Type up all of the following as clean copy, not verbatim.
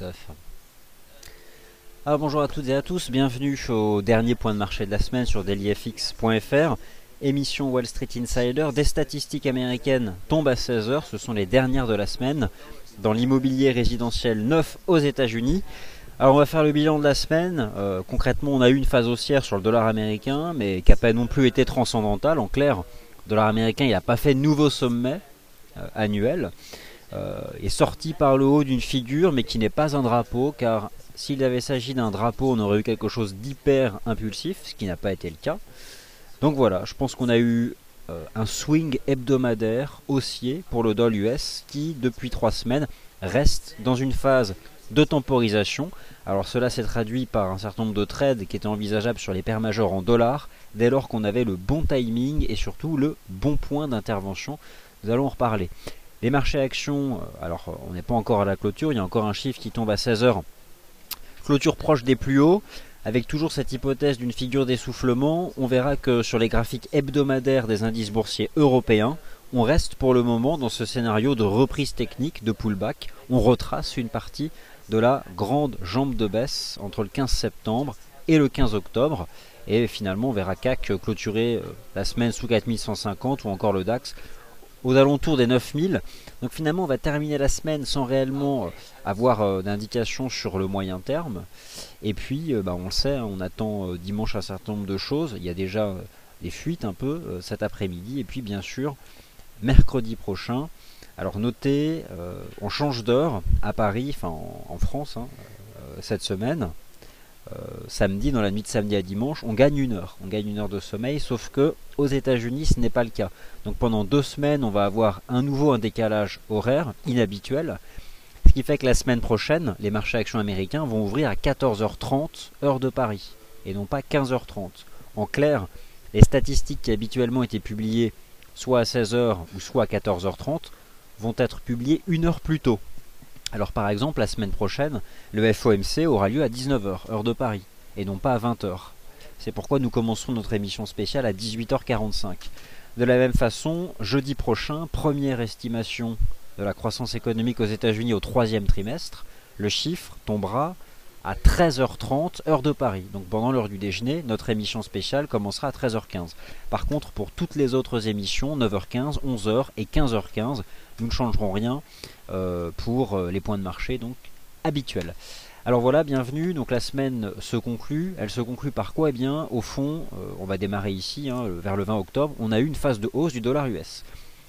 Youssef. Alors bonjour à toutes et à tous, bienvenue au dernier point de marché de la semaine sur dailyfx.fr. Émission Wall Street Insider, des statistiques américaines tombent à 16 heures, ce sont les dernières de la semaine dans l'immobilier résidentiel neuf aux États-Unis. Alors on va faire le bilan de la semaine. Concrètement, on a eu une phase haussière sur le dollar américain, mais qui n'a pas non plus été transcendantale. En clair, le dollar américain n'a pas fait de nouveau sommet annuel. Est sorti par le haut d'une figure, mais qui n'est pas un drapeau, car s'il avait s'agi d'un drapeau, on aurait eu quelque chose d'hyper impulsif, ce qui n'a pas été le cas. Donc voilà, je pense qu'on a eu un swing hebdomadaire haussier pour le dollar US qui, depuis 3 semaines, reste dans une phase de temporisation. Alors cela s'est traduit par un certain nombre de trades qui étaient envisageables sur les paires majeures en dollars, dès lors qu'on avait le bon timing et surtout le bon point d'intervention. Nous allons en reparler. Les marchés actions, alors on n'est pas encore à la clôture, il y a encore un chiffre qui tombe à 16 heures. Clôture proche des plus hauts, avec toujours cette hypothèse d'une figure d'essoufflement. On verra que sur les graphiques hebdomadaires des indices boursiers européens, on reste pour le moment dans ce scénario de reprise technique, de pullback. On retrace une partie de la grande jambe de baisse entre le 15 septembre et le 15 octobre. Et finalement, on verra CAC clôturer la semaine sous 4150 ou encore le DAX aux alentours des 9000. Donc finalement on va terminer la semaine sans réellement avoir d'indication sur le moyen terme. Et puis on le sait, on attend dimanche un certain nombre de choses. Il y a déjà des fuites un peu cet après-midi. Et puis bien sûr mercredi prochain. Alors notez, on change d'heure à Paris, enfin en France cette semaine. Samedi, dans la nuit de samedi à dimanche, on gagne 1 heure. On gagne 1 heure de sommeil, sauf que aux États-Unis, ce n'est pas le cas. Donc pendant 2 semaines, on va avoir un décalage horaire inhabituel. Ce qui fait que la semaine prochaine, les marchés actions américains vont ouvrir à 14h30 heure de Paris, et non pas 15h30. En clair, les statistiques qui habituellement étaient publiées soit à 16h ou soit à 14h30 vont être publiées 1 heure plus tôt. Alors par exemple, la semaine prochaine, le FOMC aura lieu à 19h, heure de Paris, et non pas à 20h. C'est pourquoi nous commencerons notre émission spéciale à 18h45. De la même façon, jeudi prochain, première estimation de la croissance économique aux États-Unis au 3e trimestre, le chiffre tombera à 13h30, heure de Paris. Donc pendant l'heure du déjeuner, notre émission spéciale commencera à 13h15. Par contre, pour toutes les autres émissions, 9h15, 11h et 15h15, nous ne changerons rien pour les points de marché donc habituels. Alors voilà, bienvenue. Donc la semaine se conclut. Elle se conclut par quoi? Eh bien, au fond, on va démarrer ici, vers le 20 octobre. On a eu une phase de hausse du dollar US.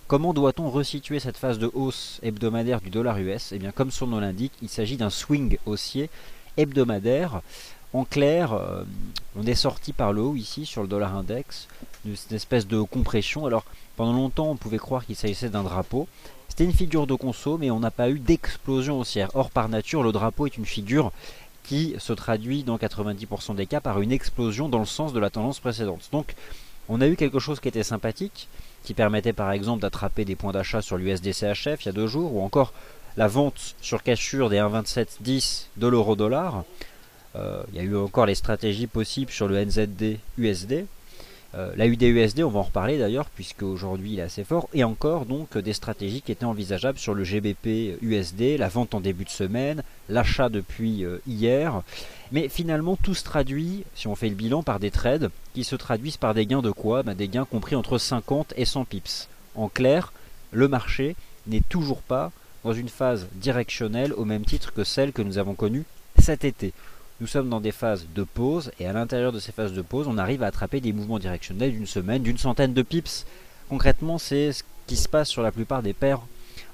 Comment doit-on resituer cette phase de hausse hebdomadaire du dollar US? Eh bien, comme son nom l'indique, il s'agit d'un swing haussier hebdomadaire. En clair, on est sorti par le haut ici sur le dollar index, d'une espèce de compression. Alors pendant longtemps on pouvait croire qu'il s'agissait d'un drapeau. C'était une figure de conso, mais on n'a pas eu d'explosion haussière. Or par nature le drapeau est une figure qui se traduit dans 90% des cas par une explosion dans le sens de la tendance précédente. Donc on a eu quelque chose qui était sympathique, qui permettait par exemple d'attraper des points d'achat sur l'USDCHF il y a 2 jours, ou encore la vente sur cassure des 1,2710 de l'euro-dollar. Il y a eu encore les stratégies possibles sur le NZD-USD. La UD-USD, on va en reparler d'ailleurs, puisque aujourd'hui il est assez fort. Et encore donc des stratégies qui étaient envisageables sur le GBP-USD, la vente en début de semaine, l'achat depuis hier. Mais finalement tout se traduit, si on fait le bilan, par des trades qui se traduisent par des gains de quoi? Des gains compris entre 50 et 100 pips. En clair, le marché n'est toujours pas dans une phase directionnelle au même titre que celle que nous avons connue cet été. Nous sommes dans des phases de pause et à l'intérieur de ces phases de pause, on arrive à attraper des mouvements directionnels d'une semaine, d'une centaine de pips. Concrètement, c'est ce qui se passe sur la plupart des paires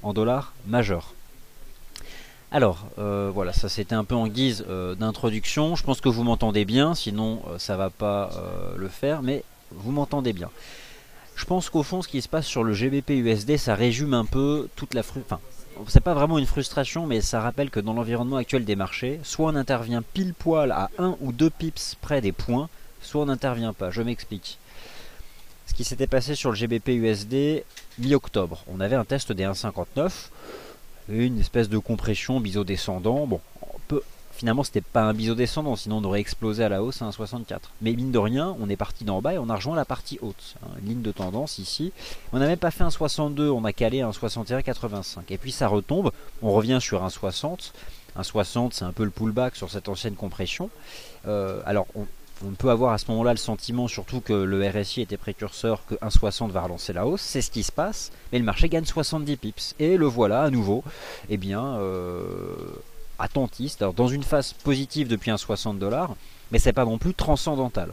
en dollars majeurs. Alors, voilà, ça c'était un peu en guise d'introduction. Je pense que vous m'entendez bien, sinon ça va pas le faire, mais vous m'entendez bien. Je pense qu'au fond, ce qui se passe sur le GBP-USD, ça résume un peu toute la c'est pas vraiment une frustration, mais ça rappelle que dans l'environnement actuel des marchés, soit on intervient pile poil à 1 ou 2 pips près des points, soit on n'intervient pas. Je m'explique. Ce qui s'était passé sur le GBP-USD mi-octobre, on avait un test des 1,59, une espèce de compression biseau descendant. Bon, finalement c'était pas un biseau descendant, sinon on aurait explosé à la hausse à 1,64. Mais mine de rien, on est parti d'en bas et on a rejoint la partie haute. Ligne de tendance ici. On n'a même pas fait un 62, on a calé un 61,85. Et puis ça retombe, on revient sur un 60. 1,60 c'est un peu le pullback sur cette ancienne compression. Alors on peut avoir à ce moment-là le sentiment surtout que le RSI était précurseur, que 1,60 va relancer la hausse, c'est ce qui se passe, mais le marché gagne 70 pips. Et le voilà à nouveau, eh bien, attentiste, alors dans une phase positive depuis 1,60$, mais c'est pas non plus transcendantal.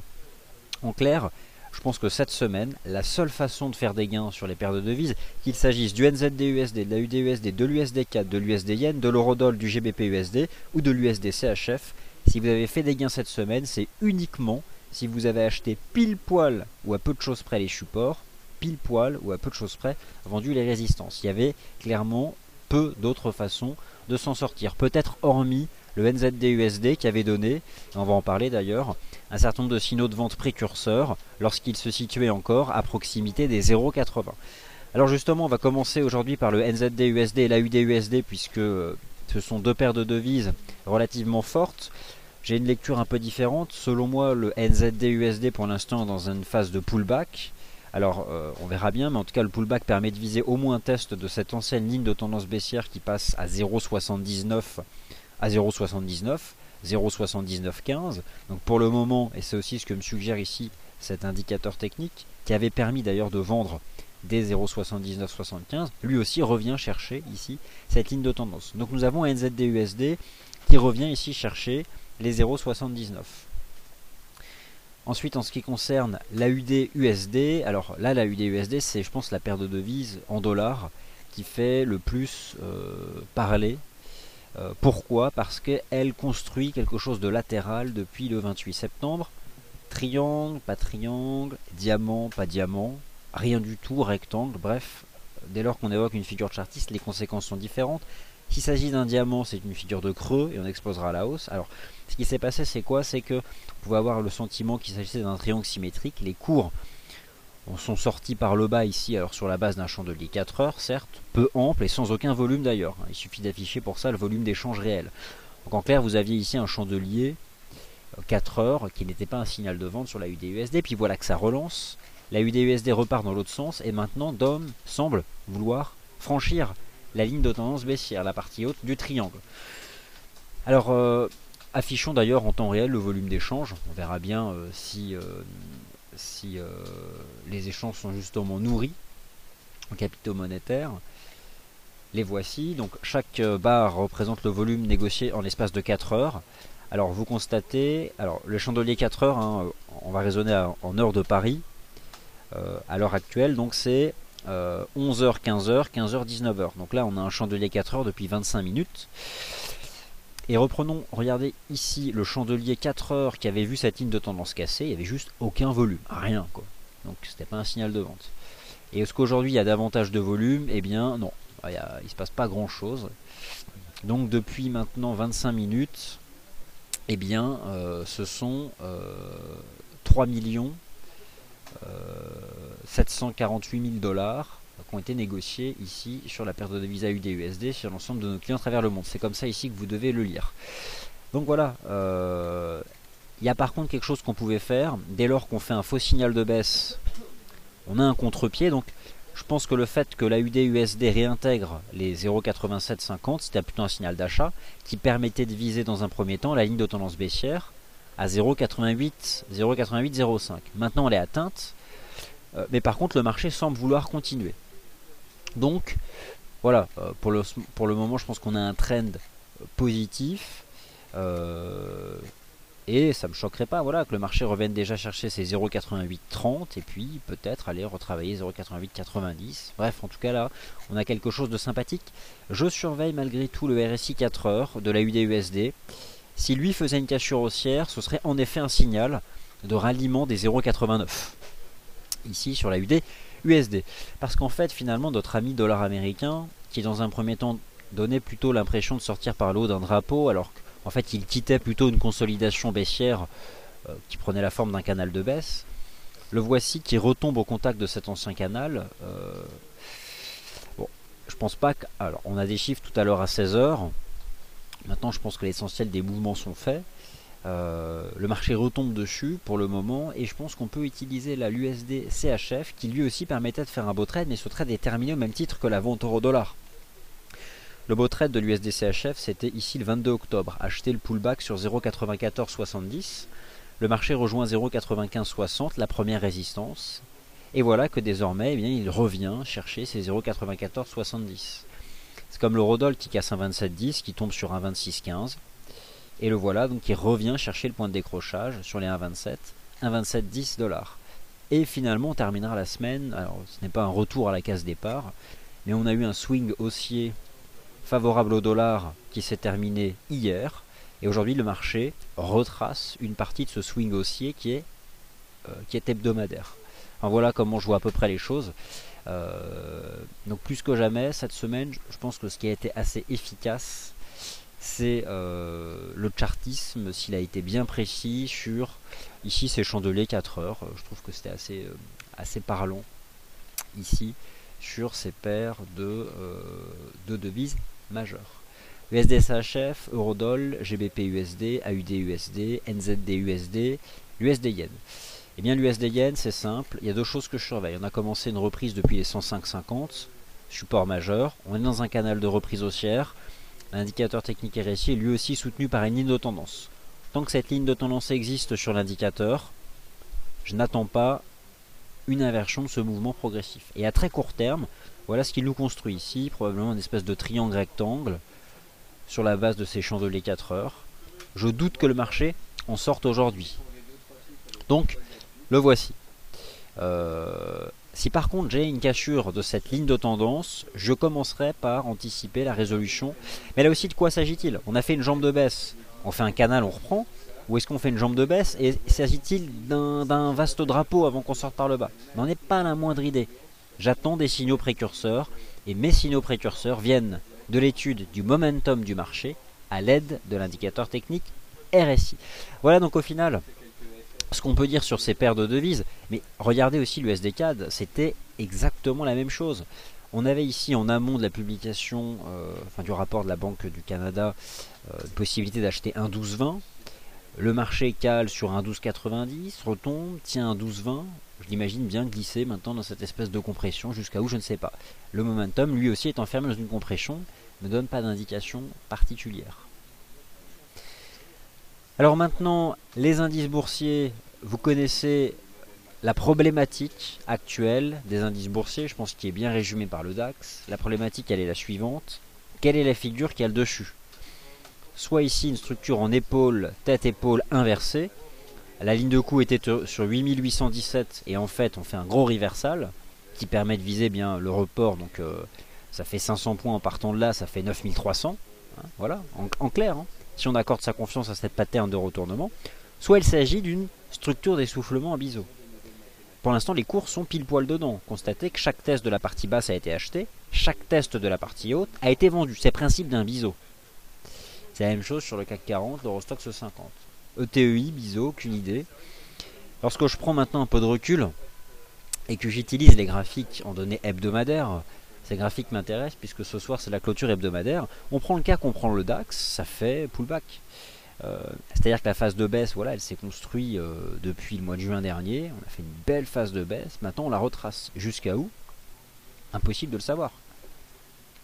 En clair, je pense que cette semaine, la seule façon de faire des gains sur les paires de devises, qu'il s'agisse du NZD-USD, de la UD-USD, de l'USD-CAD, de l'USD-Yen, de l'Eurodoll, du GBP-USD ou de l'USD-CHF, si vous avez fait des gains cette semaine, c'est uniquement si vous avez acheté pile poil ou à peu de choses près les supports, pile poil ou à peu de choses près vendu les résistances. Il y avait clairement peu d'autres façons de s'en sortir. Peut-être hormis le NZD-USD qui avait donné, et on va en parler d'ailleurs, un certain nombre de signaux de vente précurseurs lorsqu'il se situait encore à proximité des 0,80. Alors justement, on va commencer aujourd'hui par le NZD-USD et la UD-USD puisque ce sont deux paires de devises relativement fortes. J'ai une lecture un peu différente. Selon moi, le NZD-USD pour l'instant est dans une phase de pullback. Alors, on verra bien, mais en tout cas, le pullback permet de viser au moins un test de cette ancienne ligne de tendance baissière qui passe à 0,79 à 0,79, 0,7915. Donc pour le moment, et c'est aussi ce que me suggère ici cet indicateur technique, qui avait permis d'ailleurs de vendre des 0,7975, lui aussi revient chercher ici cette ligne de tendance. Donc nous avons un NZD-USD qui revient ici chercher les 0,79. Ensuite, en ce qui concerne l'AUD-USD, alors là, l'AUD-USD, c'est, je pense, la paire de devises en dollars qui fait le plus parler. Pourquoi? Parce qu'elle construit quelque chose de latéral depuis le 28 septembre. Triangle, pas triangle, diamant, pas diamant, rien du tout, rectangle, bref. Dès lors qu'on évoque une figure chartiste, les conséquences sont différentes. S'il s'agit d'un diamant, c'est une figure de creux et on explosera à la hausse. Alors, ce qui s'est passé, c'est quoi? C'est que vous pouvez avoir le sentiment qu'il s'agissait d'un triangle symétrique. Les cours sont sortis par le bas ici, alors sur la base d'un chandelier 4 heures, certes, peu ample et sans aucun volume d'ailleurs. Il suffit d'afficher pour ça le volume d'échange réel. Donc en clair, vous aviez ici un chandelier 4 heures qui n'était pas un signal de vente sur la UD-USD. Puis voilà que ça relance. La UD-USD repart dans l'autre sens et maintenant DOM semble vouloir franchir la ligne de tendance baissière, la partie haute du triangle. Alors, affichons d'ailleurs en temps réel le volume d'échange. On verra bien si les échanges sont justement nourris en capitaux monétaires. Les voici. Donc chaque barre représente le volume négocié en l'espace de 4 heures. Alors vous constatez, alors le chandelier 4 heures, hein, on va raisonner en heure de Paris. À l'heure actuelle, donc c'est 11h, 15h, 15h, 19h. Donc là, on a un chandelier 4 heures depuis 25 minutes. Et reprenons, regardez ici le chandelier 4 heures qui avait vu cette ligne de tendance cassée. Il n'y avait juste aucun volume, rien quoi. Donc c'était pas un signal de vente. Et est-ce qu'aujourd'hui il y a davantage de volume? Eh bien non, il ne se passe pas grand chose. Donc depuis maintenant 25 minutes, eh bien ce sont 3 748 000 dollars qui ont été négociés ici sur la paire de devises AUD-USD sur l'ensemble de nos clients à travers le monde. C'est comme ça ici que vous devez le lire. Donc voilà, il y a par contre quelque chose qu'on pouvait faire. Dès lors qu'on fait un faux signal de baisse, on a un contre-pied. Donc je pense que le fait que l'AUD-USD réintègre les 0,8750, c'était plutôt un signal d'achat qui permettait de viser dans un premier temps la ligne de tendance baissière à 0,8805. Maintenant elle est atteinte, mais par contre le marché semble vouloir continuer. Donc voilà, pour le moment je pense qu'on a un trend positif, et ça ne me choquerait pas voilà, que le marché revienne déjà chercher ses 0,8830 et puis peut-être aller retravailler 0,8890. Bref, en tout cas là, on a quelque chose de sympathique. Je surveille malgré tout le RSI 4 heures de la UD-USD. Si lui faisait une cassure haussière, ce serait en effet un signal de ralliement des 0,89 ici sur la UD-USD. Parce qu'en fait, finalement, notre ami dollar américain, qui dans un premier temps donnait plutôt l'impression de sortir par le haut d'un drapeau, alors qu'en fait il quittait plutôt une consolidation baissière qui prenait la forme d'un canal de baisse, le voici qui retombe au contact de cet ancien canal. Bon, je pense pas que... Alors, on a des chiffres tout à l'heure à 16 heures. Maintenant, je pense que l'essentiel des mouvements sont faits. Le marché retombe dessus pour le moment et je pense qu'on peut utiliser l'USD CHF qui lui aussi permettait de faire un beau trade, mais ce trade est terminé au même titre que la vente euro-dollar. Le beau trade de l'USD-CHF, c'était ici le 22 octobre. Acheter le pullback sur 0,9470. Le marché rejoint 0,9560, la première résistance. Et voilà que désormais, eh bien, il revient chercher ses 0,9470. C'est comme l'eurodoll qui casse un 27,10, qui tombe sur un 26,15. Et le voilà donc qui revient chercher le point de décrochage sur les 1,27, 1,2710 $. Et finalement, on terminera la semaine. Alors, ce n'est pas un retour à la case départ, mais on a eu un swing haussier favorable au dollar qui s'est terminé hier. Et aujourd'hui, le marché retrace une partie de ce swing haussier qui est hebdomadaire. Alors voilà comment je vois à peu près les choses. Donc plus que jamais, cette semaine, je pense que ce qui a été assez efficace, c'est le chartisme, s'il a été bien précis sur, ici c'est chandelier 4 heures, je trouve que c'était assez parlant ici, sur ces paires de devises majeures. USD-CHF, Eurodoll, GBP-USD, AUD-USD, NZD-USD, l'USD-Yen. Eh bien l'USD-Yen c'est simple, il y a deux choses que je surveille. On a commencé une reprise depuis les 105,50, support majeur, on est dans un canal de reprise haussière, l'indicateur technique RSI est lui aussi soutenu par une ligne de tendance. Tant que cette ligne de tendance existe sur l'indicateur, je n'attends pas une inversion de ce mouvement progressif. Et à très court terme, voilà ce qu'il nous construit ici, probablement une espèce de triangle rectangle sur la base de ces chandeliers 4 heures. Je doute que le marché en sorte aujourd'hui. Donc, le voici. Si par contre j'ai une cassure de cette ligne de tendance, je commencerai par anticiper la résolution. Mais là aussi, de quoi s'agit-il? On a fait une jambe de baisse, on fait un canal, on reprend. Ou est-ce qu'on fait une jambe de baisse? Et s'agit-il d'un vaste drapeau avant qu'on sorte par le bas? N'en est pas la moindre idée. J'attends des signaux précurseurs, et mes signaux précurseurs viennent de l'étude du momentum du marché à l'aide de l'indicateur technique RSI. Voilà donc au final ce qu'on peut dire sur ces paires de devises. Mais regardez aussi l'USD-CAD, c'était exactement la même chose. On avait ici en amont de la publication, du rapport de la Banque du Canada, possibilité d'acheter un 12,20. Le marché cale sur un 12,90, retombe, tient un 12,20. Je l'imagine bien glisser maintenant dans cette espèce de compression jusqu'à où je ne sais pas. Le momentum lui aussi est enfermé dans une compression, ne donne pas d'indication particulière. Alors maintenant, les indices boursiers, vous connaissez la problématique actuelle des indices boursiers, je pense qu'il est bien résumé par le DAX. La problématique, elle est la suivante. Quelle est la figure qui a le dessus? Soit ici une structure en épaule, tête-épaule inversée. La ligne de coup était sur 8817 et en fait on fait un gros reversal qui permet de viser bien le report. Donc ça fait 500 points en partant de là, ça fait 9300. Hein, voilà, en clair. Hein, si on accorde sa confiance à cette pattern de retournement. Soit il s'agit d'une structure d'essoufflement à biseau. Pour l'instant les cours sont pile poil dedans. Constatez que chaque test de la partie basse a été acheté, chaque test de la partie haute a été vendu. C'est le principe d'un biseau. C'est la même chose sur le CAC 40, l'Eurostoxx 50. ETEI, biseau, aucune idée. Lorsque je prends maintenant un peu de recul et que j'utilise les graphiques en données hebdomadaires, ces graphiques m'intéressent puisque ce soir c'est la clôture hebdomadaire. On prend le cas qu'on prend le DAX, ça fait pullback. C'est-à-dire que la phase de baisse, voilà, elle s'est construite depuis le mois de juin dernier. On a fait une belle phase de baisse. Maintenant on la retrace. Jusqu'à où? Impossible de le savoir.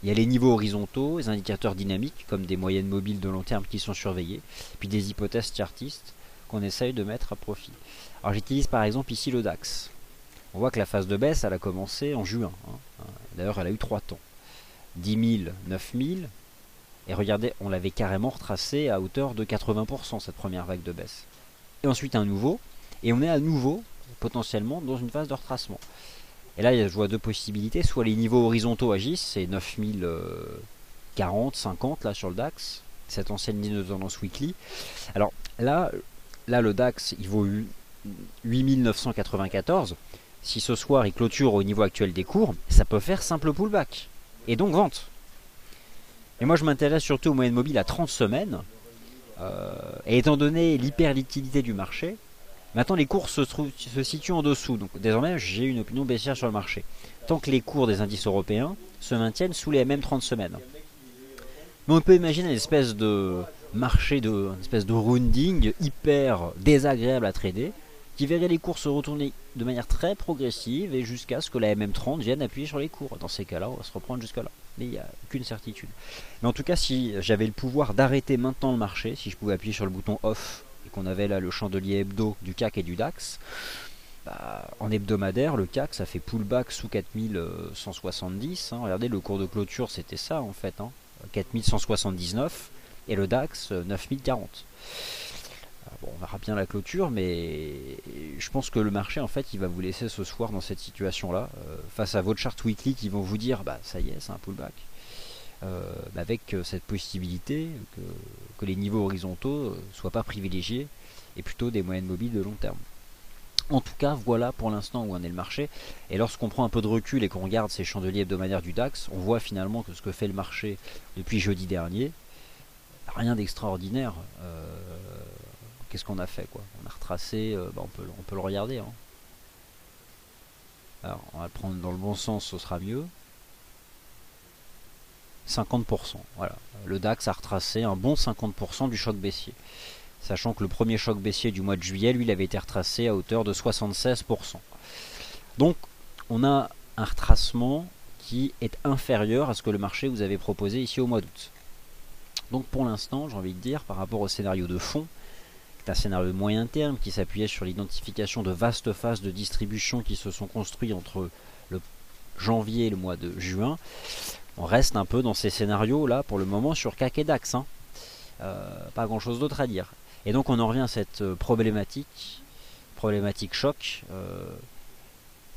Il y a les niveaux horizontaux, les indicateurs dynamiques, comme des moyennes mobiles de long terme qui sont surveillés, puis des hypothèses chartistes qu'on essaye de mettre à profit. Alors j'utilise par exemple ici le DAX. On voit que la phase de baisse, elle a commencé en juin. D'ailleurs, elle a eu 3 temps. 10 000, 9 000. Et regardez, on l'avait carrément retracé à hauteur de 80% cette première vague de baisse. Et ensuite un nouveau. Et on est à nouveau, potentiellement, dans une phase de retracement. Et là, je vois deux possibilités. Soit les niveaux horizontaux agissent, c'est 9040, 50 là sur le DAX, cette ancienne ligne de tendance weekly. Alors là le DAX, il vaut 8994. Si ce soir il clôture au niveau actuel des cours, ça peut faire simple pullback. Et donc vente. Et moi je m'intéresse surtout aux moyennes mobiles à 30 semaines. Et étant donné l'hyper-liquidité du marché, maintenant les cours se situent en dessous, donc désormais j'ai une opinion baissière sur le marché. Tant que les cours des indices européens se maintiennent sous les mêmes 30 semaines. Mais on peut imaginer une espèce de marché, une espèce de rounding hyper désagréable à trader, qui verrait les cours se retourner de manière très progressive et jusqu'à ce que la MM30 vienne appuyer sur les cours. Dans ces cas-là, on va se reprendre jusqu'à là. mais il n'y a aucune certitude. Mais en tout cas, si j'avais le pouvoir d'arrêter maintenant le marché, si je pouvais appuyer sur le bouton off et qu'on avait là le chandelier hebdo du CAC et du DAX, bah, en hebdomadaire, le CAC ça fait pullback sous 4170. Hein. Regardez, le cours de clôture c'était ça en fait, hein, 4179, et le DAX 9040. Bon, on verra bien la clôture, mais je pense que le marché en fait il va vous laisser ce soir dans cette situation là, face à votre chart weekly qui vont vous dire bah ça y est, c'est un pullback, avec cette possibilité que les niveaux horizontaux soient pas privilégiés et plutôt des moyennes mobiles de long terme. En tout cas, voilà pour l'instant où en est le marché. Et lorsqu'on prend un peu de recul et qu'on regarde ces chandeliers hebdomadaires du DAX, on voit finalement que ce que fait le marché depuis jeudi dernier, rien d'extraordinaire. Qu'est-ce qu'on a fait quoi? On a retracé, on peut le regarder. Hein. Alors, on va le prendre dans le bon sens, ce sera mieux. 50%. Voilà. Le DAX a retracé un bon 50% du choc baissier. Sachant que le premier choc baissier du mois de juillet, lui, il avait été retracé à hauteur de 76%. Donc, on a un retracement qui est inférieur à ce que le marché vous avait proposé ici au mois d'août. Donc, pour l'instant, j'ai envie de dire, par rapport au scénario de fond, qui est un scénario de moyen terme qui s'appuyait sur l'identification de vastes phases de distribution qui se sont construites entre le janvier et le mois de juin, on reste un peu dans ces scénarios-là pour le moment sur CAC et DAX. Hein. Pas grand-chose d'autre à dire. Et donc on en revient à cette problématique choc.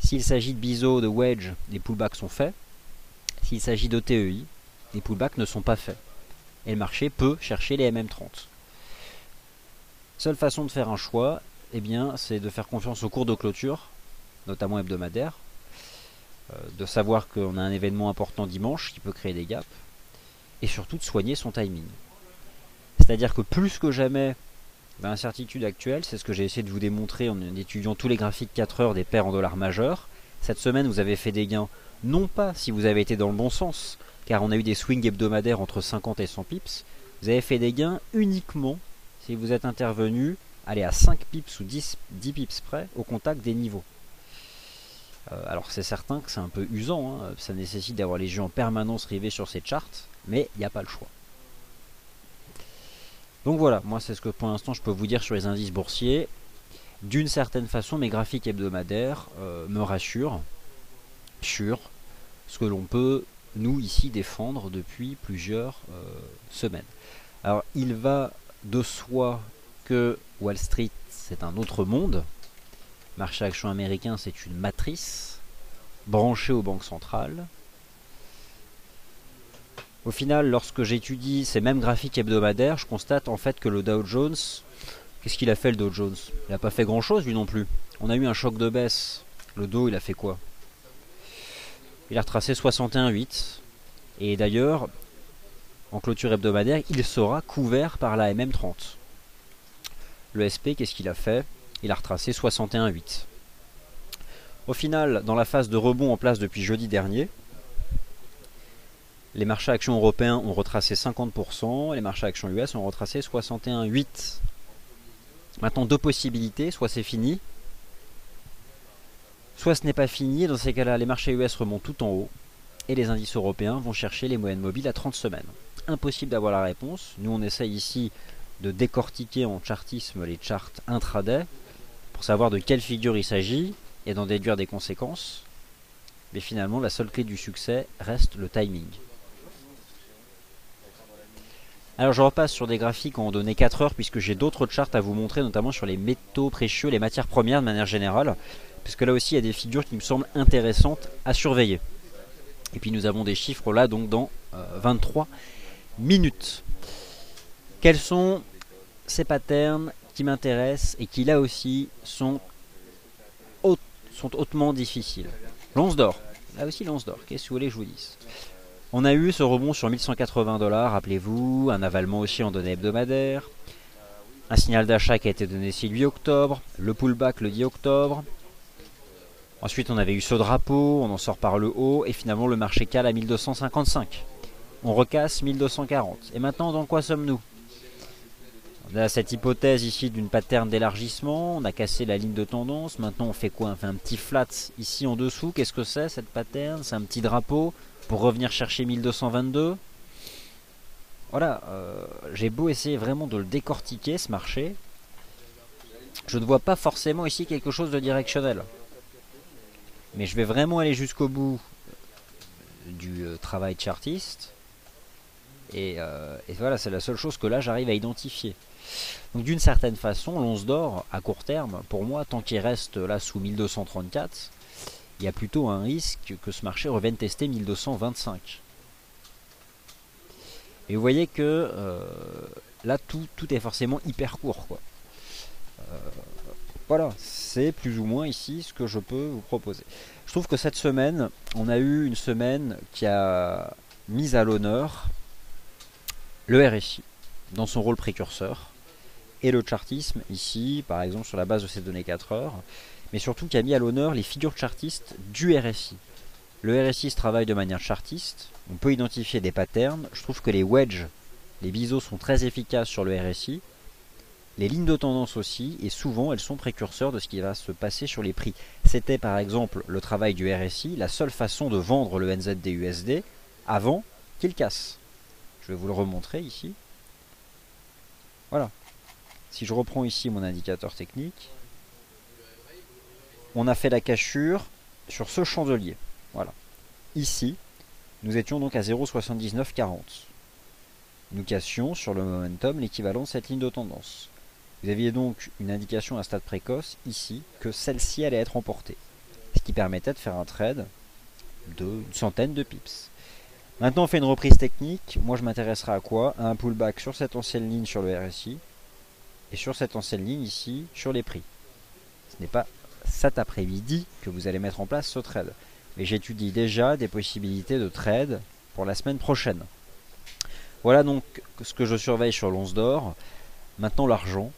S'il s'agit de biseau, de wedge, les pullbacks sont faits. S'il s'agit de TEI, les pullbacks ne sont pas faits. Et le marché peut chercher les MM30. Seule façon de faire un choix, eh bien, c'est de faire confiance au cours de clôture, notamment hebdomadaire, de savoir qu'on a un événement important dimanche qui peut créer des gaps, et surtout de soigner son timing. C'est-à-dire que plus que jamais, dans l'incertitude actuelle, c'est ce que j'ai essayé de vous démontrer en étudiant tous les graphiques 4 heures des paires en dollars majeurs. Cette semaine, vous avez fait des gains, non pas si vous avez été dans le bon sens, car on a eu des swings hebdomadaires entre 50 et 100 pips. Vous avez fait des gains uniquement si vous êtes intervenu à 5 pips ou 10 pips près au contact des niveaux. Alors c'est certain que c'est un peu usant, hein, ça nécessite d'avoir les yeux en permanence rivés sur ces charts, mais il n'y a pas le choix. Donc voilà, moi c'est ce que pour l'instant je peux vous dire sur les indices boursiers. D'une certaine façon, mes graphiques hebdomadaires me rassurent sur ce que l'on peut, nous ici, défendre depuis plusieurs semaines. Alors il va de soi que Wall Street c'est un autre monde. Marché action américain c'est une matrice branchée aux banques centrales. Au final, lorsque j'étudie ces mêmes graphiques hebdomadaires, je constate en fait que le Dow Jones, qu'est-ce qu'il a fait le Dow Jones? Il n'a pas fait grand chose lui non plus. On a eu un choc de baisse. Le Dow, il a fait quoi? Il a retracé 61,8. Et d'ailleurs, en clôture hebdomadaire, il sera couvert par la MM30. Le SP, qu'est-ce qu'il a fait? Il a retracé 61,8. Au final, dans la phase de rebond en place depuis jeudi dernier, les marchés actions européens ont retracé 50%, les marchés actions US ont retracé 61,8%. Maintenant, deux possibilités, soit c'est fini, soit ce n'est pas fini, et dans ces cas-là, les marchés US remontent tout en haut, et les indices européens vont chercher les moyennes mobiles à 30 semaines. Impossible d'avoir la réponse, nous on essaye ici de décortiquer en chartisme les charts intraday, pour savoir de quelle figure il s'agit, et d'en déduire des conséquences, mais finalement la seule clé du succès reste le timing. Alors je repasse sur des graphiques en données 4 heures puisque j'ai d'autres charts à vous montrer, notamment sur les métaux précieux, les matières premières de manière générale, puisque là aussi il y a des figures qui me semblent intéressantes à surveiller. Et puis nous avons des chiffres là donc dans 23 minutes. Quels sont ces patterns qui m'intéressent et qui là aussi sont hautement difficiles? L'once d'or, là aussi l'once d'or, qu'est-ce que vous voulez que je vous dise? On a eu ce rebond sur 1180 $, rappelez-vous, un avalement aussi en données hebdomadaires, un signal d'achat qui a été donné ici le 8 octobre, le pullback le 10 octobre. Ensuite on avait eu ce drapeau, on en sort par le haut, et finalement le marché cale à 1255. On recasse 1240. Et maintenant dans quoi sommes-nous? On a cette hypothèse ici d'une pattern d'élargissement, on a cassé la ligne de tendance, maintenant on fait quoi? On fait un petit flat ici en dessous, qu'est-ce que c'est cette pattern? C'est un petit drapeau. pour revenir chercher 1222. Voilà, j'ai beau essayer vraiment de le décortiquer ce marché, je ne vois pas forcément ici quelque chose de directionnel. Mais je vais vraiment aller jusqu'au bout du travail chartiste. Et voilà, c'est la seule chose que là j'arrive à identifier. Donc d'une certaine façon, l'once d'or à court terme, pour moi, tant qu'il reste là sous 1234, il y a plutôt un risque que ce marché revienne tester 1225. Et vous voyez que là tout est forcément hyper court, quoi. Voilà, c'est plus ou moins ici ce que je peux vous proposer. Je trouve que cette semaine, on a eu une semaine qui a mis à l'honneur le RSI dans son rôle précurseur et le chartisme ici, par exemple sur la base de ces données 4 heures, mais surtout qui a mis à l'honneur les figures chartistes du RSI. Le RSI se travaille de manière chartiste, on peut identifier des patterns, je trouve que les wedges, les biseaux sont très efficaces sur le RSI, les lignes de tendance aussi, et souvent elles sont précurseurs de ce qui va se passer sur les prix. C'était par exemple le travail du RSI, la seule façon de vendre le NZD-USD avant qu'il casse. Je vais vous le remontrer ici. Voilà. Si je reprends ici mon indicateur technique, on a fait la cassure sur ce chandelier. Voilà. Ici, nous étions donc à 0,7940. Nous cassions sur le momentum l'équivalent de cette ligne de tendance. Vous aviez donc une indication à stade précoce ici que celle-ci allait être emportée, ce qui permettait de faire un trade d'une centaine de pips. Maintenant on fait une reprise technique, moi je m'intéresserai à quoi? À un pullback sur cette ancienne ligne sur le RSI et sur cette ancienne ligne ici sur les prix. Ce n'est pas cet après-midi que vous allez mettre en place ce trade, mais j'étudie déjà des possibilités de trade pour la semaine prochaine. Voilà donc ce que je surveille sur l'once d'or. Maintenant l'argent.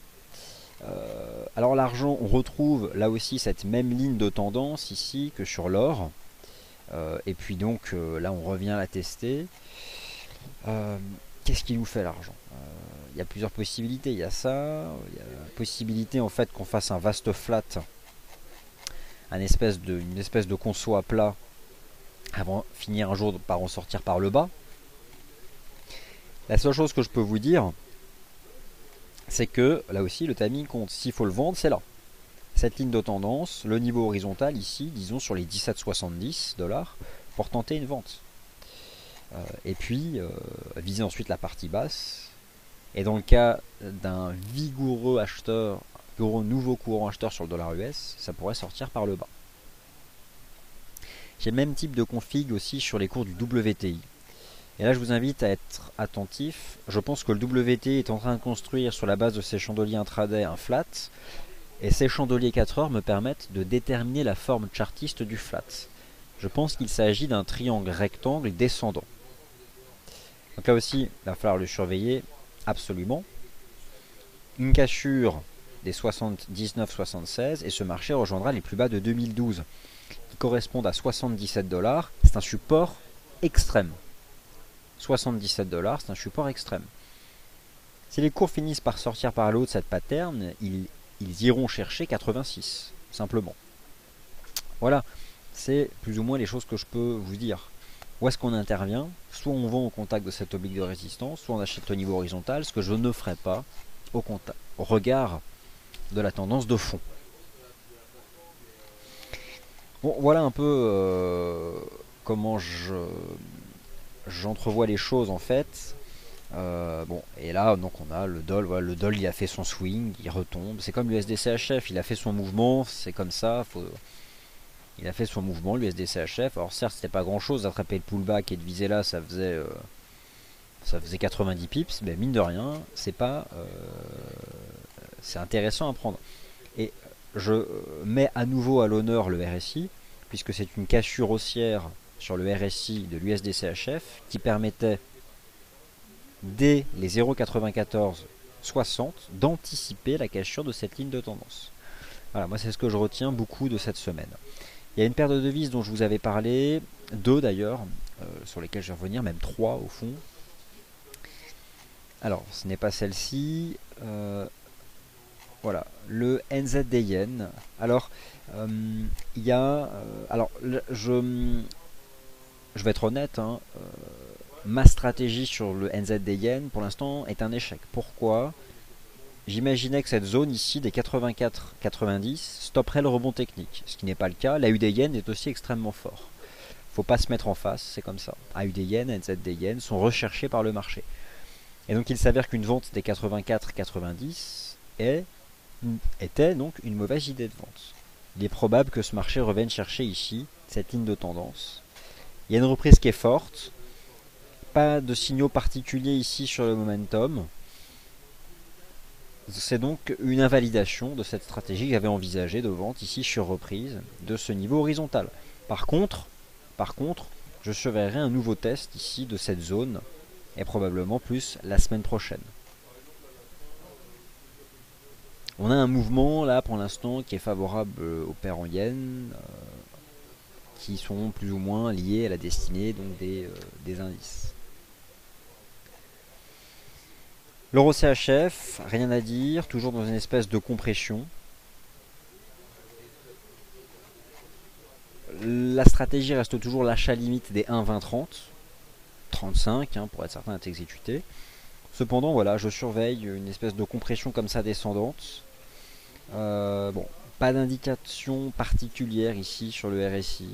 Alors l'argent, on retrouve là aussi cette même ligne de tendance ici que sur l'or. Et puis donc là on revient la tester. Qu'est-ce qui nous fait l'argent? Il y a plusieurs possibilités. Il y a ça, il y a la possibilité en fait qu'on fasse un vaste flat, une espèce de conso à plat avant de finir un jour par en sortir par le bas. La seule chose que je peux vous dire, c'est que là aussi le timing compte. S'il faut le vendre, c'est là. Cette ligne de tendance, le niveau horizontal ici, disons sur les 17,70 $, pour tenter une vente. Et puis viser ensuite la partie basse. Et dans le cas d'un vigoureux acheteur, nouveau courant acheteur sur le dollar US, ça pourrait sortir par le bas. J'ai le même type de config aussi sur les cours du WTI. Et là je vous invite à être attentif. Je pense que le WTI est en train de construire sur la base de ces chandeliers intraday un flat. Et ces chandeliers 4 heures me permettent de déterminer la forme chartiste du flat. Je pense qu'il s'agit d'un triangle rectangle descendant. Donc là aussi, il va falloir le surveiller absolument. Une cassure des 79,76 et ce marché rejoindra les plus bas de 2012 qui correspondent à 77 $. C'est un support extrême. 77 $, c'est un support extrême. Si les cours finissent par sortir par le haut de cette pattern, ils iront chercher 86, simplement. Voilà, c'est plus ou moins les choses que je peux vous dire. Où est-ce qu'on intervient? Soit on vend au contact de cette oblique de résistance, soit on achète au niveau horizontal, ce que je ne ferai pas au regard de la tendance de fond. Bon, voilà un peu comment j'entrevois les choses en fait. Bon, et là donc on a le Doll, voilà, le Doll il a fait son swing, il retombe, c'est comme l'USDCHF, il a fait son mouvement, c'est comme ça, il a fait son mouvement, l'USDCHF, alors certes c'était pas grand chose d'attraper le pullback et de viser là, ça faisait 90 pips, mais mine de rien, c'est intéressant à prendre. Et je mets à nouveau à l'honneur le RSI, puisque c'est une cassure haussière sur le RSI de l'USDCHF qui permettait dès les 0,9460 d'anticiper la cassure de cette ligne de tendance. Voilà, moi c'est ce que je retiens beaucoup de cette semaine. Il y a une paire de devises dont je vous avais parlé, deux d'ailleurs, sur lesquelles je vais revenir, même trois au fond. Alors, ce n'est pas celle-ci. Voilà, le NZD Yen. Alors, il y a... alors, je je vais être honnête, hein, ma stratégie sur le NZD Yen pour l'instant est un échec. Pourquoi? J'imaginais que cette zone ici des 84-90 stopperait le rebond technique, ce qui n'est pas le cas. La UD Yen est aussi extrêmement fort. Faut pas se mettre en face, c'est comme ça. AUD Yen, NZD Yen sont recherchés par le marché. Et donc il s'avère qu'une vente des 84-90 était donc une mauvaise idée de vente. Il est probable que ce marché revienne chercher ici cette ligne de tendance. Il y a une reprise qui est forte. Pas de signaux particuliers ici sur le momentum. C'est donc une invalidation de cette stratégie que j'avais envisagée de vente ici sur reprise de ce niveau horizontal. Par contre, je surveillerai un nouveau test ici de cette zone et probablement plus la semaine prochaine. On a un mouvement là pour l'instant qui est favorable aux paires en yens qui sont plus ou moins liés à la destinée donc des indices. L'euro CHF, rien à dire, toujours dans une espèce de compression. La stratégie reste toujours l'achat limite des 1,20-30, 35 pour être certain d'être exécuté. Cependant, voilà, je surveille une espèce de compression comme ça descendante. Bon, pas d'indication particulière ici sur le RSI.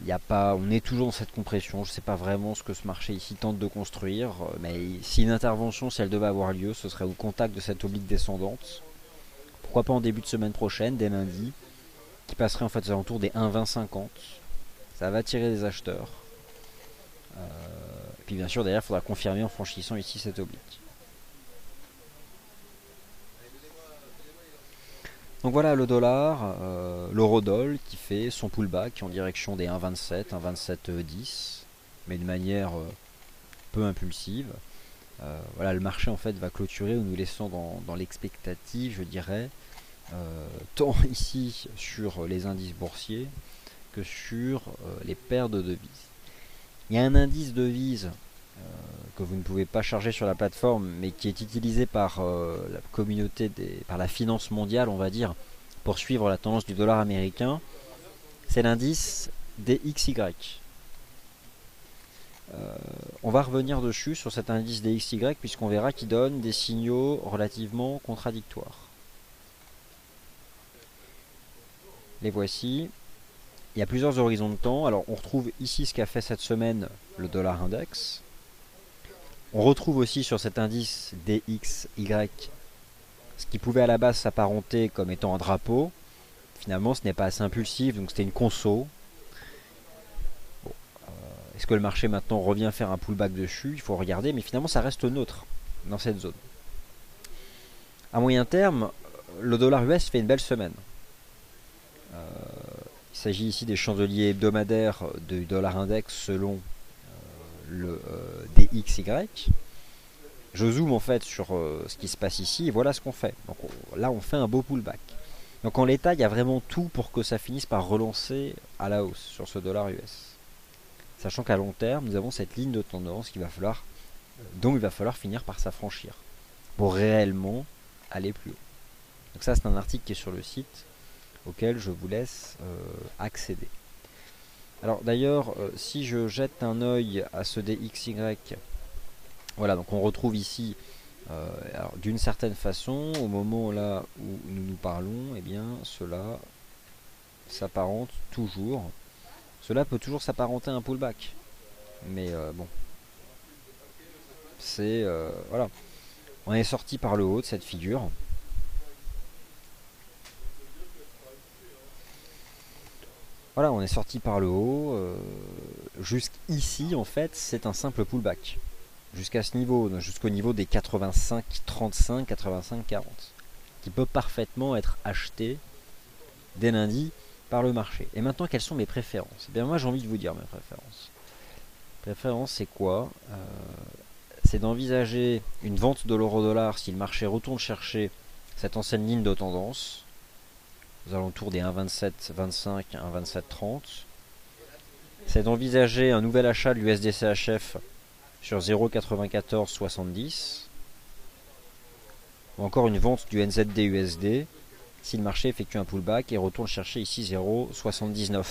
Il y a pas, on est toujours dans cette compression. Je ne sais pas vraiment ce que ce marché ici tente de construire, mais si une intervention, si elle devait avoir lieu, ce serait au contact de cette oblique descendante. Pourquoi pas en début de semaine prochaine, dès lundi, qui passerait en fait aux alentours des 1,20-50. Ça va attirer des acheteurs. Et puis bien sûr, derrière, il faudra confirmer en franchissant ici cette oblique. Donc voilà le dollar, l'eurodoll qui fait son pullback en direction des 1,27, 1,2710, mais de manière peu impulsive. Voilà, le marché en fait va clôturer en nous laissant dans l'expectative, je dirais, tant ici sur les indices boursiers que sur les paires de devises. Il y a un indice devise que vous ne pouvez pas charger sur la plateforme, mais qui est utilisé par la communauté, par la finance mondiale, on va dire, pour suivre la tendance du dollar américain. C'est l'indice DXY. On va revenir dessus sur cet indice DXY puisqu'on verra qu'il donne des signaux relativement contradictoires. Les voici. Il y a plusieurs horizons de temps. Alors on retrouve ici ce qu'a fait cette semaine le dollar index. On retrouve aussi sur cet indice DXY ce qui pouvait à la base s'apparenter comme étant un drapeau. Finalement ce n'est pas assez impulsif, donc c'était une conso. Bon, est-ce que le marché maintenant revient faire un pullback dessus? Il faut regarder, mais finalement ça reste neutre dans cette zone. À moyen terme, le dollar US fait une belle semaine. Il s'agit ici des chandeliers hebdomadaires du dollar index selon le DXY. Je zoome en fait sur ce qui se passe ici et voilà ce qu'on fait. Donc là on fait un beau pullback. Donc en l'état il y a vraiment tout pour que ça finisse par relancer à la hausse sur ce dollar US. Sachant qu'à long terme nous avons cette ligne de tendance dont il va falloir finir par s'affranchir pour réellement aller plus haut. Donc ça c'est un article qui est sur le site auquel je vous laisse accéder. Alors d'ailleurs, si je jette un œil à ce DXY, voilà, donc on retrouve ici, d'une certaine façon, au moment là où nous parlons, eh bien cela s'apparente toujours. Cela peut toujours s'apparenter à un pullback. Mais bon, c'est voilà, on est sorti par le haut de cette figure. Voilà, on est sorti par le haut. Jusqu'ici, en fait, c'est un simple pullback. Jusqu'à ce niveau, jusqu'au niveau des 85-35, 85-40, qui peut parfaitement être acheté dès lundi par le marché. Et maintenant, quelles sont mes préférences? Eh bien, moi, j'ai envie de vous dire mes préférences. Préférence, c'est quoi? C'est d'envisager une vente de l'euro-dollar si le marché retourne chercher cette ancienne ligne de tendance aux alentours des 1,27-25, 1,27-30. C'est d'envisager un nouvel achat de l'USD-CHF sur 0,9470. Ou encore une vente du NZD-USD si le marché effectue un pullback et retourne chercher ici 0,79.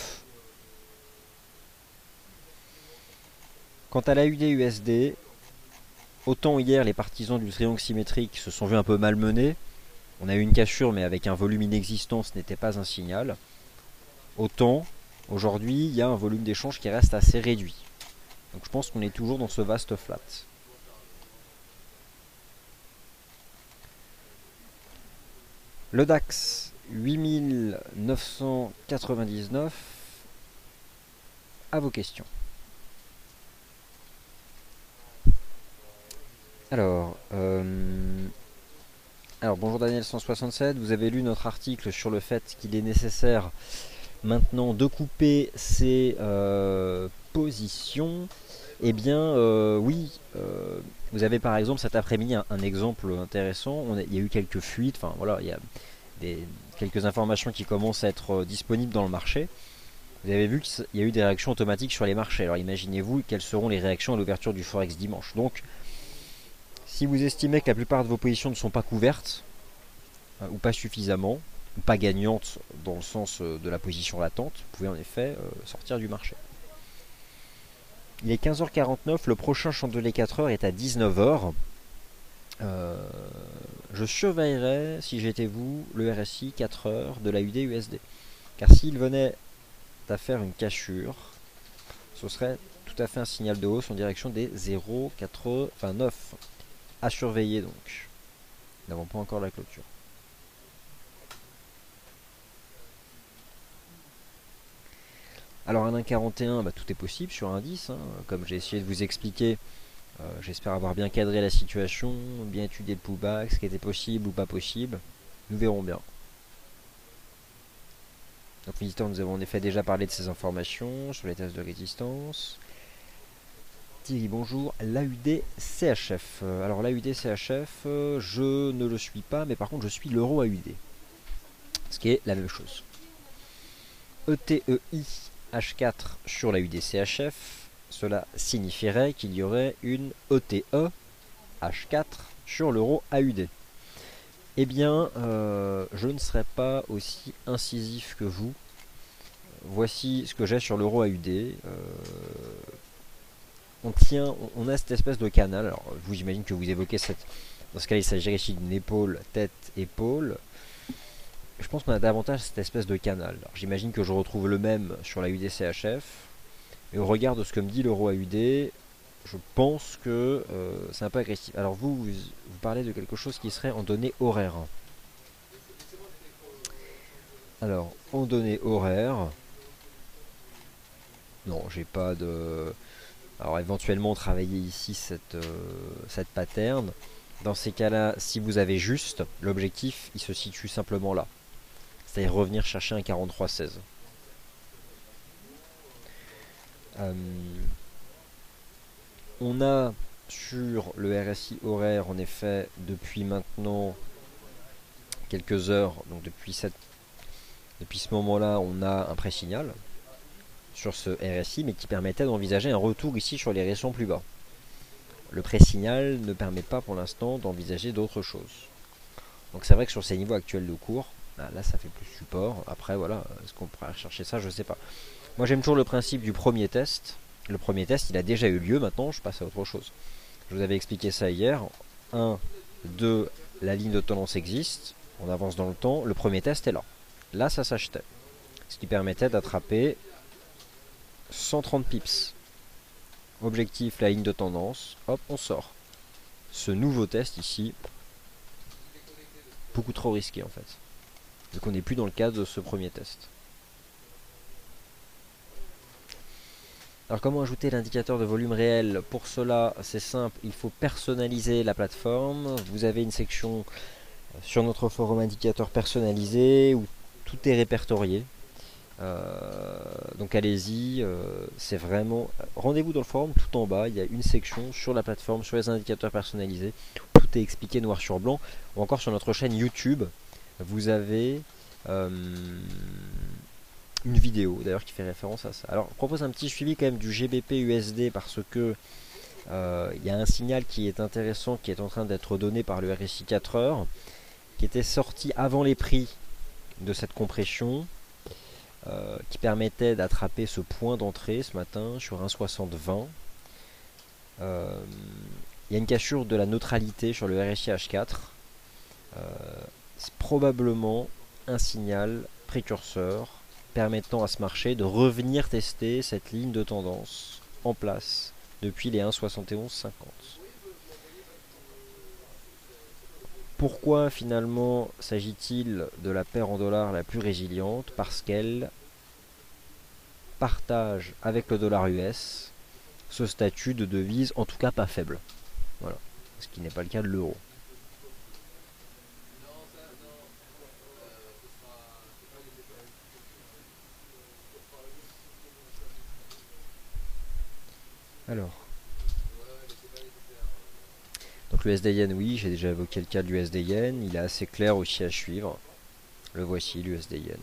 Quant à la UD-USD, autant hier les partisans du triangle symétrique se sont vus un peu malmenés, on a eu une cassure mais avec un volume inexistant, ce n'était pas un signal. Autant aujourd'hui il y a un volume d'échange qui reste assez réduit. Donc je pense qu'on est toujours dans ce vaste flat. Le DAX 8999, à vos questions. Alors bonjour Daniel 167, vous avez lu notre article sur le fait qu'il est nécessaire maintenant de couper ses positions. Eh bien oui, vous avez par exemple cet après-midi un exemple intéressant, il y a eu quelques fuites, enfin voilà, il y a quelques informations qui commencent à être disponibles dans le marché. Vous avez vu qu'il y a eu des réactions automatiques sur les marchés, alors imaginez-vous quelles seront les réactions à l'ouverture du Forex dimanche. Donc si vous estimez que la plupart de vos positions ne sont pas couvertes, ou pas suffisamment, ou pas gagnantes dans le sens de la position latente, vous pouvez en effet sortir du marché. Il est 15h49, le prochain chandelier 4 heures est à 19h. Je surveillerai, si j'étais vous, le RSI 4 heures de la UD-USD. Car s'il venait à faire une cassure, ce serait tout à fait un signal de hausse en direction des 0,89. À surveiller donc. Nous n'avons pas encore la clôture. Alors un 1,41, tout est possible sur un 10, hein, comme j'ai essayé de vous expliquer. J'espère avoir bien cadré la situation, bien étudié le pullback, ce qui était possible ou pas possible. Nous verrons bien. Donc visiteurs, nous avons en effet déjà parlé de ces informations sur les tests de résistance. Thierry, bonjour. L'AUD CHF. Alors l'AUD CHF, je ne le suis pas, mais par contre je suis l'euro AUD. Ce qui est la même chose. ETEI H4 sur l'AUD CHF, cela signifierait qu'il y aurait une ETE H4 sur l'euro AUD. Eh bien, je ne serai pas aussi incisif que vous. Voici ce que j'ai sur l'euro AUD. On a cette espèce de canal. Alors, vous j'imagine que vous évoquez dans ce cas, il s'agirait ici d'une épaule, tête, épaule. Je pense qu'on a davantage cette espèce de canal. J'imagine que je retrouve le même sur la UDCHF. Et au regard de ce que me dit l'euro AUD, je pense que c'est un peu agressif. Alors vous parlez de quelque chose qui serait en données horaires. Alors, en données horaires, non, j'ai pas de... Alors éventuellement travailler ici cette pattern. Dans ces cas-là, si vous avez juste, l'objectif il se situe simplement là. C'est-à-dire revenir chercher un 43,16. On a sur le RSI horaire en effet depuis maintenant quelques heures, donc depuis ce moment-là, on a un pré-signal sur ce RSI, mais qui permettait d'envisager un retour ici sur les récents plus bas. Le pré-signal ne permet pas pour l'instant d'envisager d'autres choses. Donc c'est vrai que sur ces niveaux actuels de cours, là ça fait plus support. Après voilà, est-ce qu'on pourrait rechercher ça? Je sais pas. Moi j'aime toujours le principe du premier test. Le premier test il a déjà eu lieu, maintenant je passe à autre chose. Je vous avais expliqué ça hier. 1, 2, la ligne de tendance existe, on avance dans le temps, le premier test est là. Là ça s'achetait. Ce qui permettait d'attraper 130 pips. Objectif, la ligne de tendance, hop, on sort. Ce nouveau test ici, beaucoup trop risqué en fait. Donc on n'est plus dans le cadre de ce premier test. Alors comment ajouter l'indicateur de volume réel? Pour cela, c'est simple, il faut personnaliser la plateforme. Vous avez une section sur notre forum indicateur personnalisé où tout est répertorié. Donc allez-y, c'est vraiment... Rendez-vous dans le forum, tout en bas, il y a une section sur la plateforme, sur les indicateurs personnalisés. Tout est expliqué noir sur blanc. Ou encore sur notre chaîne YouTube, vous avez une vidéo d'ailleurs qui fait référence à ça. Alors je propose un petit suivi quand même du GBP USD parce que il y a un signal qui est intéressant qui est en train d'être donné par le RSI 4 heures qui était sorti avant les prix de cette compression qui permettait d'attraper ce point d'entrée ce matin sur un 60-20. Il y a une cassure de la neutralité sur le RSI H4. C'est probablement un signal précurseur permettant à ce marché de revenir tester cette ligne de tendance en place depuis les 1,7150. Pourquoi finalement s'agit-il de la paire en dollars la plus résiliente? Parce qu'elle partage avec le dollar US ce statut de devise, en tout cas pas faible. Voilà. Ce qui n'est pas le cas de l'euro. Alors. Donc le USD Yen, oui, j'ai déjà évoqué le cas de l'USD Yen. Il est assez clair aussi à suivre. Le voici, l'USD Yen.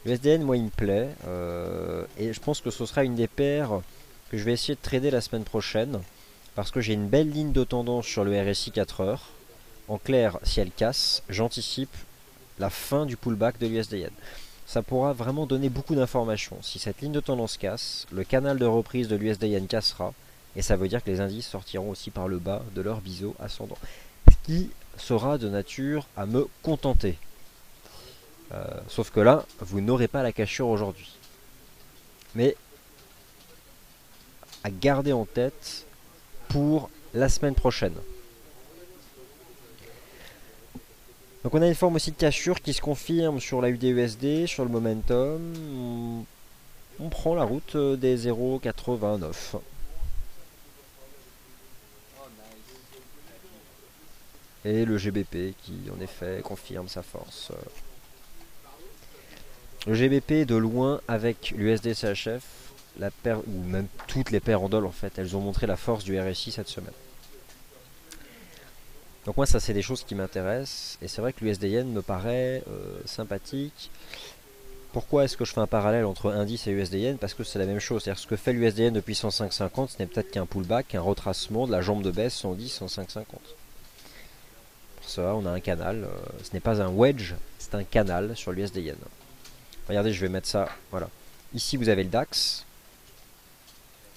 L'USD Yen, moi, il me plaît. Et je pense que ce sera une des paires que je vais essayer de trader la semaine prochaine. Parce que j'ai une belle ligne de tendance sur le RSI 4 heures. En clair, si elle casse, j'anticipe la fin du pullback de l'USD Yen. Ça pourra vraiment donner beaucoup d'informations. Si cette ligne de tendance casse, le canal de reprise de l'USD Yen cassera. Et ça veut dire que les indices sortiront aussi par le bas de leur biseau ascendant. Ce qui sera de nature à me contenter. Sauf que là, vous n'aurez pas la cassure aujourd'hui. Mais à garder en tête pour la semaine prochaine. Donc on a une forme aussi de cassure qui se confirme sur la UDUSD, sur le momentum. On prend la route des 0,89. Et le GBP qui en effet confirme sa force. Le GBP de loin avec l'USD CHF, la paire, ou même toutes les paires en dollars en fait, elles ont montré la force du RSI cette semaine. Donc moi ça c'est des choses qui m'intéressent et c'est vrai que l'USD Yen me paraît sympathique. Pourquoi est-ce que je fais un parallèle entre indice et USD Yen? Parce que c'est la même chose, c'est-à-dire ce que fait l'USD Yen depuis 105,50 ce n'est peut-être qu'un pullback, un retracement de la jambe de baisse 110, 105,50. Pour cela on a un canal, ce n'est pas un wedge, c'est un canal sur l'USD Yen. Regardez, je vais mettre ça, voilà. Ici vous avez le DAX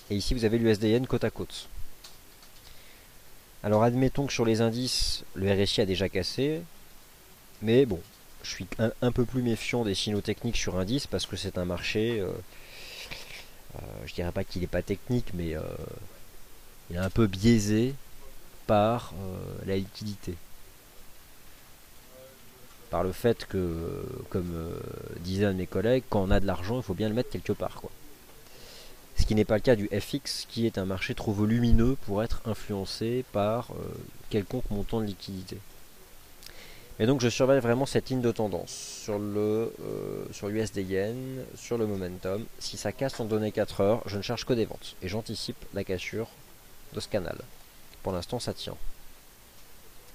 et ici vous avez l'USD Yen côte à côte. Alors admettons que sur les indices, le RSI a déjà cassé, mais bon, je suis un peu plus méfiant des signaux techniques sur indice parce que c'est un marché, je dirais pas qu'il n'est pas technique, mais il est un peu biaisé par la liquidité. Par le fait que, comme disaient un de mes collègues, quand on a de l'argent, il faut bien le mettre quelque part, quoi. Ce qui n'est pas le cas du FX, qui est un marché trop volumineux pour être influencé par quelconque montant de liquidité. Et donc je surveille vraiment cette ligne de tendance sur l'USD Yen, sur le momentum. Si ça casse en données 4 heures, je ne cherche que des ventes. Et j'anticipe la cassure de ce canal. Pour l'instant ça tient.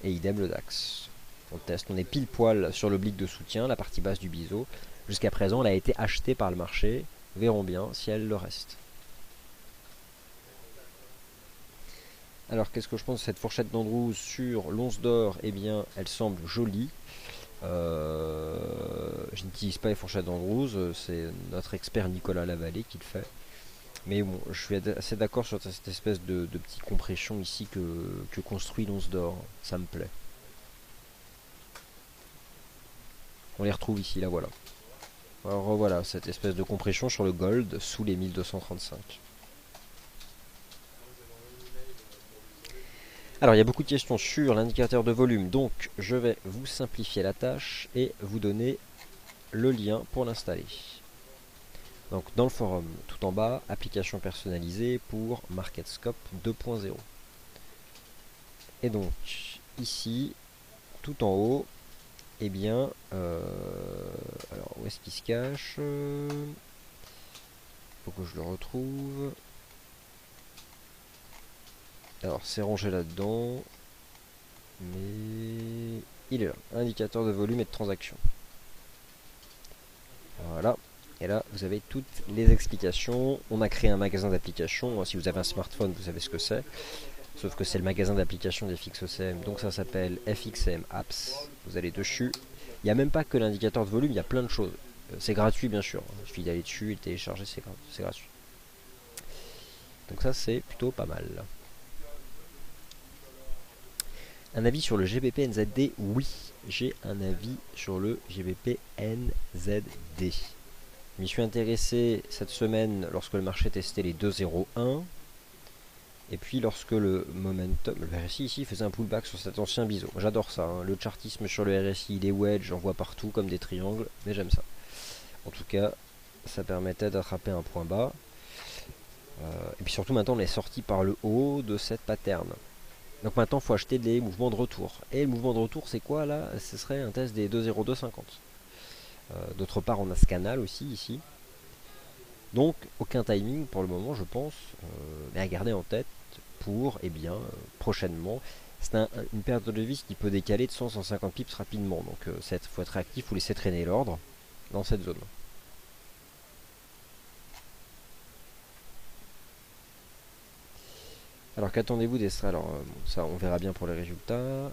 Et idem le DAX. On teste, on est pile poil sur l'oblique de soutien, la partie basse du biseau. Jusqu'à présent elle a été achetée par le marché. Verrons bien si elle le reste. Alors qu'est-ce que je pense de cette fourchette d'Andrews sur l'once d'or? Eh bien elle semble jolie. Je n'utilise pas les fourchettes d'Andrews, c'est notre expert Nicolas Lavallée qui le fait. Mais bon, je suis assez d'accord sur cette espèce de petite compression ici que construit l'once d'or. Ça me plaît. On les retrouve ici, là voilà. Alors voilà, cette espèce de compression sur le gold sous les 1235. Alors il y a beaucoup de questions sur l'indicateur de volume, donc je vais vous simplifier la tâche et vous donner le lien pour l'installer. Donc dans le forum, tout en bas, application personnalisée pour MarketScope 2.0. Et donc ici, tout en haut, eh bien, alors où est-ce qu'il se cache? Faut que je le retrouve. Alors c'est rangé là-dedans, mais il est là, indicateur de volume et de transaction. Voilà, et là vous avez toutes les explications. On a créé un magasin d'applications, si vous avez un smartphone vous savez ce que c'est, sauf que c'est le magasin d'applications des FXOCM, donc ça s'appelle FXM Apps. Vous allez dessus, Il n'y a même pas que l'indicateur de volume, il y a plein de choses. C'est gratuit bien sûr, il suffit d'aller dessus et le télécharger, c'est gratuit. Donc ça c'est plutôt pas mal. Un avis sur le GBP NZD? Oui, j'ai un avis sur le GBP NZD. Je m'y suis intéressé cette semaine lorsque le marché testait les 2,01. Et puis lorsque le momentum, le RSI ici faisait un pullback sur cet ancien biseau. J'adore ça, hein. Le chartisme sur le RSI, les wedges, j'en vois partout comme des triangles, mais j'aime ça. En tout cas, ça permettait d'attraper un point bas. Et puis surtout maintenant on est sorti par le haut de cette pattern. Donc maintenant il faut acheter des mouvements de retour. Et le mouvement de retour c'est quoi là? Ce serait un test des 2,0250. D'autre part on a ce canal aussi ici. Donc aucun timing pour le moment je pense, mais à garder en tête pour prochainement. C'est une perte de devise qui peut décaler de 100-150 pips rapidement. Donc il faut être réactif ou laisser traîner l'ordre dans cette zone. Alors qu'attendez-vous des strates? Alors ça on verra bien pour les résultats.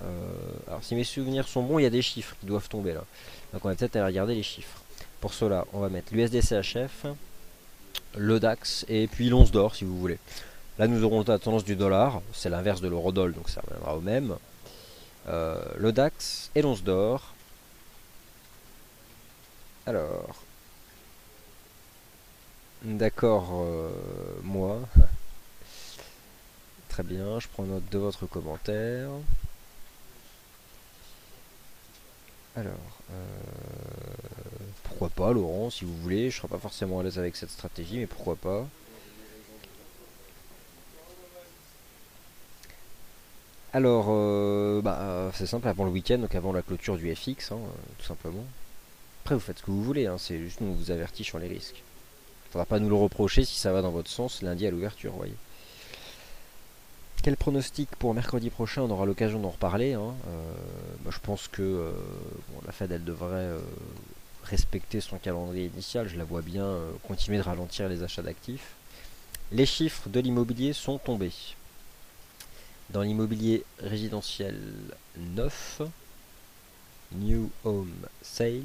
Alors si mes souvenirs sont bons, il y a des chiffres qui doivent tomber là. Donc on va peut-être aller regarder les chiffres. Pour cela, on va mettre l'USD-CHF, le DAX et puis l'once d'or si vous voulez. Là nous aurons la tendance du dollar, c'est l'inverse de l'euro-dollar donc ça reviendra au même. Le DAX et l'once d'or. Alors, d'accord, moi. Très bien, je prends note de votre commentaire. Alors, pourquoi pas Laurent, si vous voulez, je ne serai pas forcément à l'aise avec cette stratégie, mais pourquoi pas. Alors, c'est simple, avant le week-end, donc avant la clôture du FX, hein, tout simplement. Après, vous faites ce que vous voulez, hein, c'est juste nous on vous avertit sur les risques. Faudra pas nous le reprocher si ça va dans votre sens lundi à l'ouverture, vous voyez. Quel pronostic pour mercredi prochain? On aura l'occasion d'en reparler. Hein. Je pense que la Fed elle devrait respecter son calendrier initial. Je la vois bien continuer de ralentir les achats d'actifs. Les chiffres de l'immobilier sont tombés. Dans l'immobilier résidentiel neuf, New Home Sales,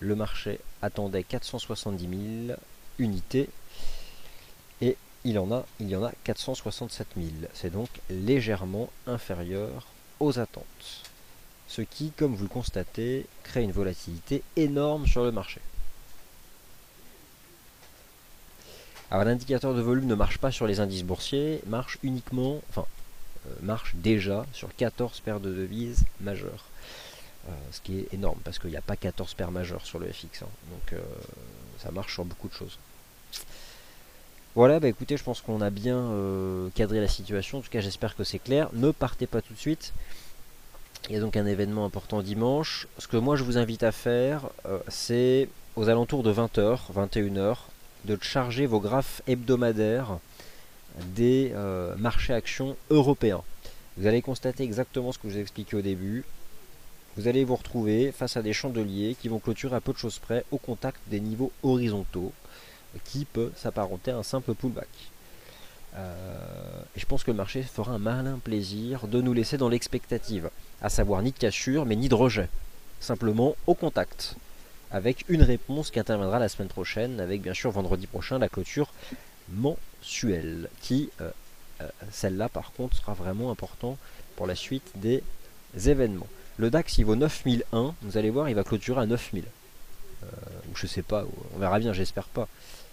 le marché attendait 470 000 unités et il y en a 467 000. C'est donc légèrement inférieur aux attentes. Ce qui, comme vous le constatez, crée une volatilité énorme sur le marché. Alors l'indicateur de volume ne marche pas sur les indices boursiers, marche déjà sur 14 paires de devises majeures. Ce qui est énorme parce qu'il n'y a pas 14 paires majeures sur le FX. Hein. Donc ça marche sur beaucoup de choses. Voilà, écoutez, je pense qu'on a bien cadré la situation. En tout cas, j'espère que c'est clair. Ne partez pas tout de suite. Il y a donc un événement important dimanche. Ce que moi, je vous invite à faire, c'est aux alentours de 20h, 21h, de charger vos graphes hebdomadaires des marchés actions européens. Vous allez constater exactement ce que je vous ai expliqué au début. Vous allez vous retrouver face à des chandeliers qui vont clôturer à peu de choses près au contact des niveaux horizontaux, qui peut s'apparenter à un simple pullback. Et je pense que le marché fera un malin plaisir de nous laisser dans l'expectative, à savoir ni de cassure mais ni de rejet, simplement au contact, avec une réponse qui interviendra la semaine prochaine, avec bien sûr vendredi prochain la clôture mensuelle, qui celle-là par contre sera vraiment important pour la suite des événements. Le DAX il vaut 9001, vous allez voir il va clôturer à 9000. Ou je sais pas, on verra bien, j'espère pas.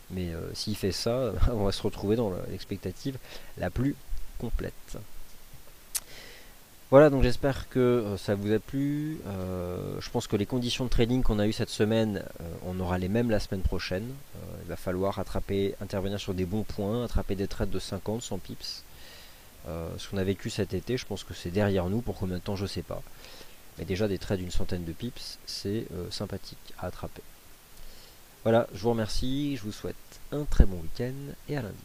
Mais s'il fait ça, on va se retrouver dans l'expectative la plus complète. Voilà, donc j'espère que ça vous a plu. Je pense que les conditions de trading qu'on a eues cette semaine, on aura les mêmes la semaine prochaine. Il va falloir intervenir sur des bons points, attraper des trades de 50, 100 pips. Ce qu'on a vécu cet été, je pense que c'est derrière nous. Pour combien de temps, je sais pas. Mais déjà des trades d'une centaine de pips, c'est sympathique à attraper. Voilà, je vous remercie, je vous souhaite un très bon week-end et à lundi.